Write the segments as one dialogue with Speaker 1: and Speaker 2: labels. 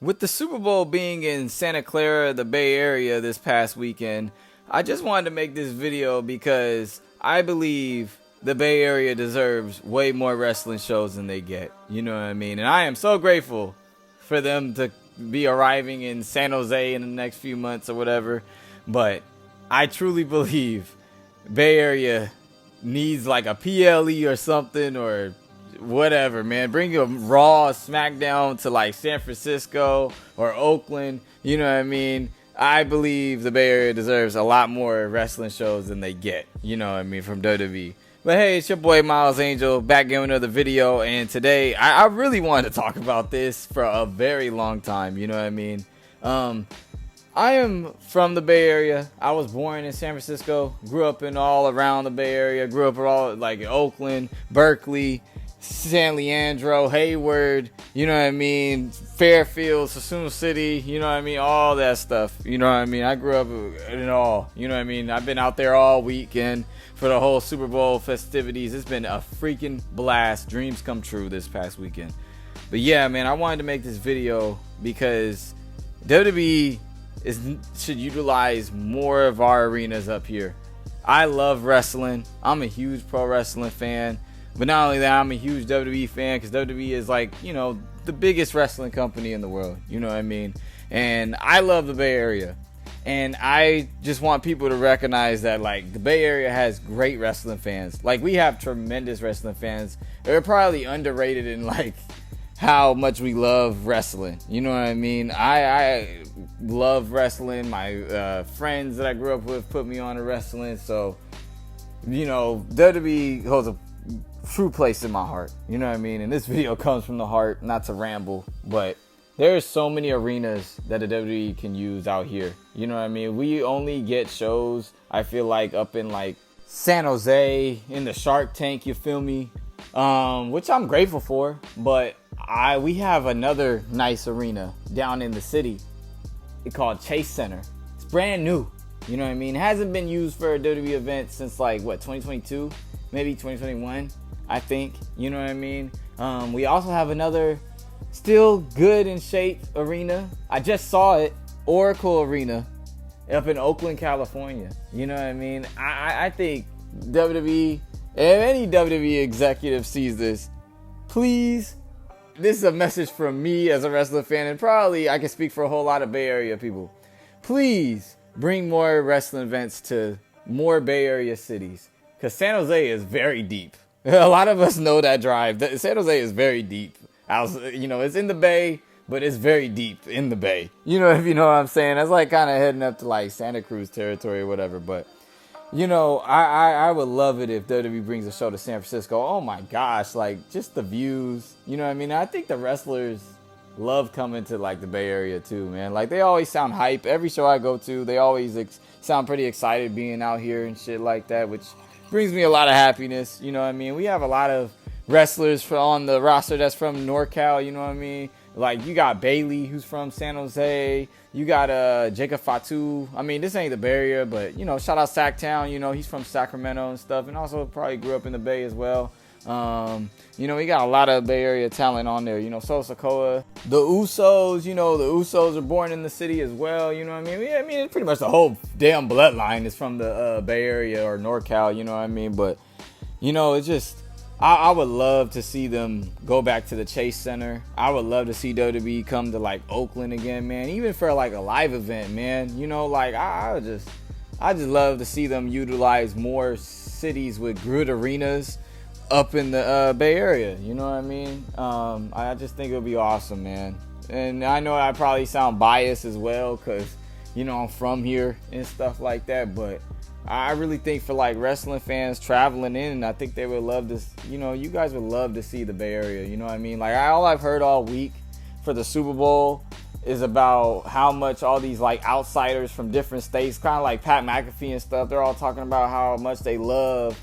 Speaker 1: With the Super Bowl being in Santa Clara, the Bay Area this past weekend, I just wanted to make this video because I believe the Bay Area deserves way more wrestling shows than they get. You know what I mean? And I am so grateful for them to be arriving in San Jose in the next few months or whatever. But I truly believe Bay Area needs like a PLE or something, or whatever, man. Bring a Raw, SmackDown to like San Francisco or Oakland. You know what I mean? I believe the Bay Area deserves a lot more wrestling shows than they get. You know what I mean? From WWE. But hey, it's your boy Miles Angel back in another video, and today I really wanted to talk about this for a very long time. You know what I mean? I am from the Bay Area. I was born in San Francisco, grew up in all around the Bay Area, grew up all like Oakland, Berkeley, San Leandro, Hayward, you know what I mean, Fairfield, Sassoon City, you know what I mean, all that stuff, you know what I mean. I grew up in it all, you know what I mean. I've been out there all weekend for the whole Super Bowl festivities. It's been a freaking blast. Dreams come true this past weekend. But yeah, man, I wanted to make this video because WWE should utilize more of our arenas up here. I love wrestling. I'm a huge pro wrestling fan. But not only that, I'm a huge WWE fan because WWE is like, you know, the biggest wrestling company in the world. You know what I mean? And I love the Bay Area. And I just want people to recognize that, like, the Bay Area has great wrestling fans. Like, we have tremendous wrestling fans. They're probably underrated in, like, how much we love wrestling. You know what I mean? I love wrestling. My friends that I grew up with put me on to wrestling. So, you know, WWE holds a true place in my heart. You know what I mean? And this video comes from the heart, not to ramble, but there's so many arenas that the WWE can use out here. You know what I mean? We only get shows, I feel like, up in like San Jose, in the Shark Tank, you feel me? Which I'm grateful for, but we have another nice arena down in the city. It's called Chase Center. It's brand new. You know what I mean? It hasn't been used for a WWE event since like, what, 2022? Maybe 2021, I think. You know what I mean? We also have another still good in shape arena. I just saw it, Oracle Arena, up in Oakland, California. You know what I mean? I think WWE, if any WWE executive sees this, please, this is a message from me as a wrestling fan, and probably I can speak for a whole lot of Bay Area people. Please bring more wrestling events to more Bay Area cities, because San Jose is very deep. A lot of us know that drive. San Jose is very deep. You know, it's in the Bay, but it's very deep in the Bay. You know, if you know what I'm saying. That's like kind of heading up to like Santa Cruz territory or whatever. But, you know, I would love it if WWE brings a show to San Francisco. Oh my gosh, like just the views. You know what I mean? I think the wrestlers love coming to like the Bay Area too, man. Like they always sound hype. Every show I go to, they always sound pretty excited being out here and shit like that, which brings me a lot of happiness. You know what I mean? We have a lot of wrestlers on the roster that's from NorCal, you know what I mean? Like, you got Bailey, who's from San Jose. You got Jacob Fatu. I mean, this ain't the Bay Area, but, you know, shout out Sacktown. You know, he's from Sacramento and stuff, and also probably grew up in the Bay as well. You know, we got a lot of Bay Area talent on there. You know, Sokoa, the Usos. You know, the Usos are born in the city as well. You know what I mean? I mean, it's pretty much the whole damn bloodline is from the Bay Area or NorCal. You know what I mean? But, you know, it's just, I would love to see them go back to the Chase Center. I would love to see WWE come to like Oakland again, man. Even for like a live event, man. You know, like I just love to see them utilize more cities with good arenas up in the Bay Area. You know what I mean? I just think it would be awesome, man. And I know I probably sound biased as well because, you know, I'm from here and stuff like that, but I really think for like wrestling fans traveling in, I think they would love this. You know, you guys would love to see the Bay Area. You know what I mean? Like all I've heard all week for the Super Bowl is about how much all these like outsiders from different states, kind of like Pat McAfee and stuff, they're all talking about how much they love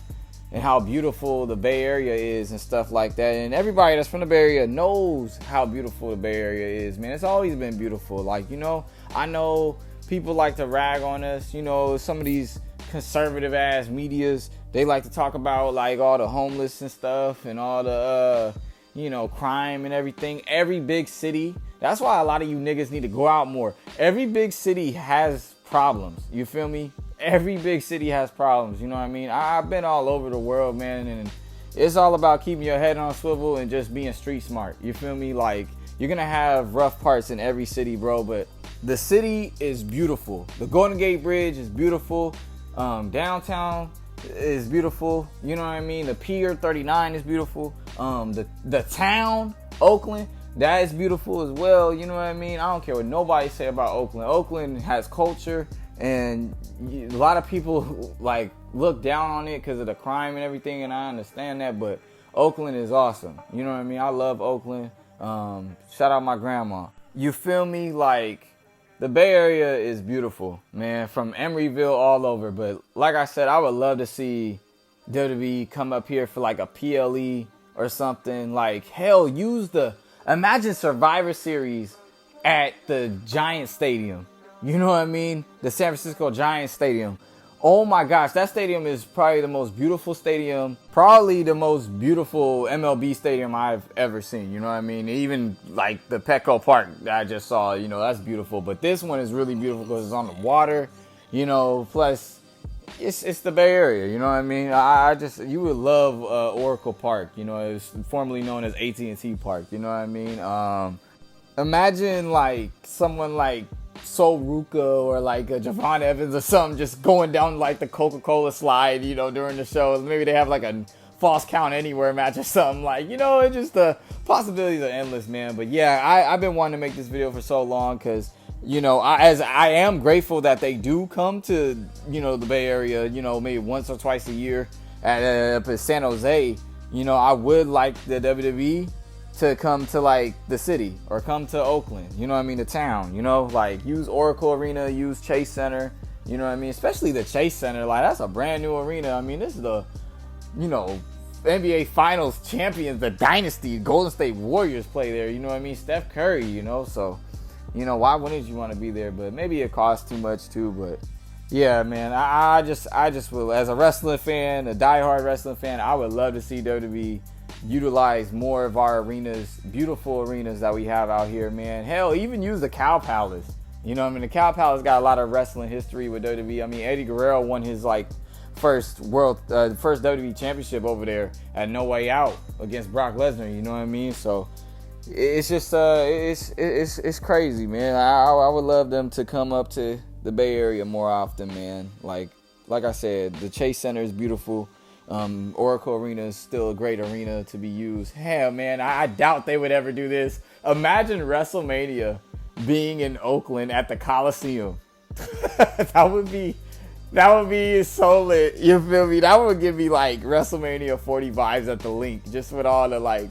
Speaker 1: and how beautiful the Bay Area is and stuff like that. And everybody that's from the Bay Area knows how beautiful the Bay Area is, man. It's always been beautiful. Like, you know, I know people like to rag on us. You know, some of these conservative ass medias, they like to talk about like all the homeless and stuff and all the you know, crime and everything. Every big city, that's why a lot of you niggas need to go out more. Every big city has problems. You feel me? Every big city has problems. You know what I mean? I've been all over the world, man, and it's all about keeping your head on a swivel and just being street smart. You feel me? Like, you're gonna have rough parts in every city, bro, but the city is beautiful. The Golden Gate Bridge is beautiful. Downtown is beautiful. You know what I mean? The Pier 39 is beautiful. The town, Oakland, that is beautiful as well. You know what I mean? I don't care what nobody say about Oakland. Oakland has culture, and a lot of people like look down on it because of the crime and everything, and I understand that, but Oakland is awesome. You know what I mean? I love Oakland. Shout out my grandma. You feel me? Like, the Bay Area is beautiful, man, from Emeryville all over. But like I said, I would love to see WWE come up here for like a PLE or something. Like, hell, imagine Survivor Series at the Giant Stadium. You know what I mean? The San Francisco Giant Stadium. Oh my gosh, that stadium is probably the most beautiful stadium, probably the most beautiful MLB stadium I've ever seen. You know what I mean? Even like the Petco Park that I just saw, you know, that's beautiful. But this one is really beautiful because it's on the water, you know, plus it's the Bay Area, you know what I mean? You would love Oracle Park, you know, it's formerly known as AT&T Park, you know what I mean? Imagine like someone like Sol Ruka or like a Javon Evans or something just going down like the Coca-Cola slide, you know, during the shows. Maybe they have like a false count anywhere match or something. Like, you know, it's just the possibilities are endless, man. But yeah, I've been wanting to make this video for so long because, you know, I am grateful that they do come to, you know, the Bay Area, you know, maybe once or twice a year at San Jose. You know, I would like the WWE to come to like the city or come to Oakland, you know what I mean, the town, you know, like use Oracle Arena, use Chase Center, you know what I mean, especially the Chase Center. Like, that's a brand new arena. I mean, this is the, you know, NBA Finals champions, the dynasty, Golden State Warriors play there, you know what I mean, Steph Curry, you know, so, you know, why wouldn't you want to be there? But maybe it costs too much too. But yeah, man, I just will, as a wrestling fan, a diehard wrestling fan, I would love to see WWE utilize more of our arenas, beautiful arenas that we have out here, man. Hell, even use the Cow Palace. You know what I mean? The Cow Palace got a lot of wrestling history with WWE. I mean, Eddie Guerrero won his like first WWE championship over there at No Way Out against Brock Lesnar. You know what I mean? So it's just it's crazy, man. I would love them to come up to the Bay Area more often, man. Like I said, the Chase Center is beautiful. Oracle Arena is still a great arena to be used. Hell, man, I doubt they would ever do this. Imagine WrestleMania being in Oakland at the Coliseum. that would be so lit. You feel me? That would give me like WrestleMania 40 vibes at the Link, just with all the like,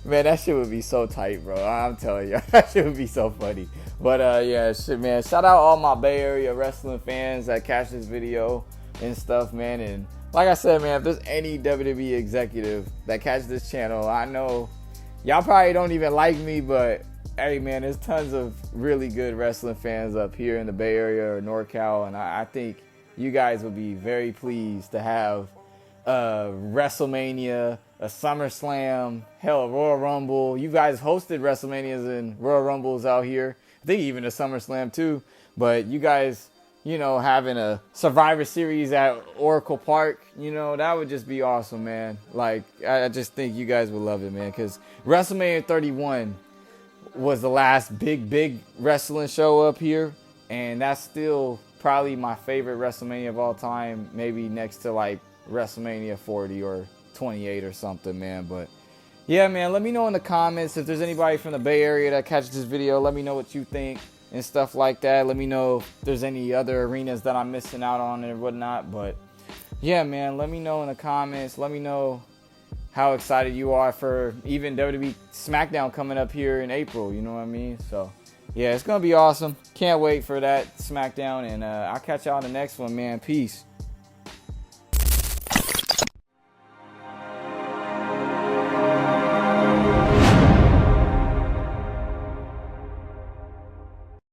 Speaker 1: man, that shit would be so tight, bro. I'm telling you, that shit would be so funny. But yeah, shit, man. Shout out all my Bay Area wrestling fans that catch this video and stuff, man. And like I said, man, if there's any WWE executive that catches this channel, I know y'all probably don't even like me, but hey, man, there's tons of really good wrestling fans up here in the Bay Area or NorCal, and I think you guys would be very pleased to have a WrestleMania, a SummerSlam, hell, a Royal Rumble. You guys hosted WrestleManias and Royal Rumbles out here. I think even a SummerSlam too, but you guys, you know, having a Survivor Series at Oracle Park, you know, that would just be awesome, man. Like, I just think you guys would love it, man, because WrestleMania 31 was the last big wrestling show up here, and that's still probably my favorite WrestleMania of all time, maybe next to, like, WrestleMania 40 or 28 or something, man. But, yeah, man, let me know in the comments if there's anybody from the Bay Area that catches this video. Let me know what you think and stuff like that. Let me know if there's any other arenas that I'm missing out on and whatnot. But yeah, man, let me know in the comments. Let me know how excited you are for even WWE SmackDown coming up here in April. You know what I mean? So yeah, it's gonna be awesome. Can't wait for that SmackDown, and I'll catch y'all on the next one, man. Peace.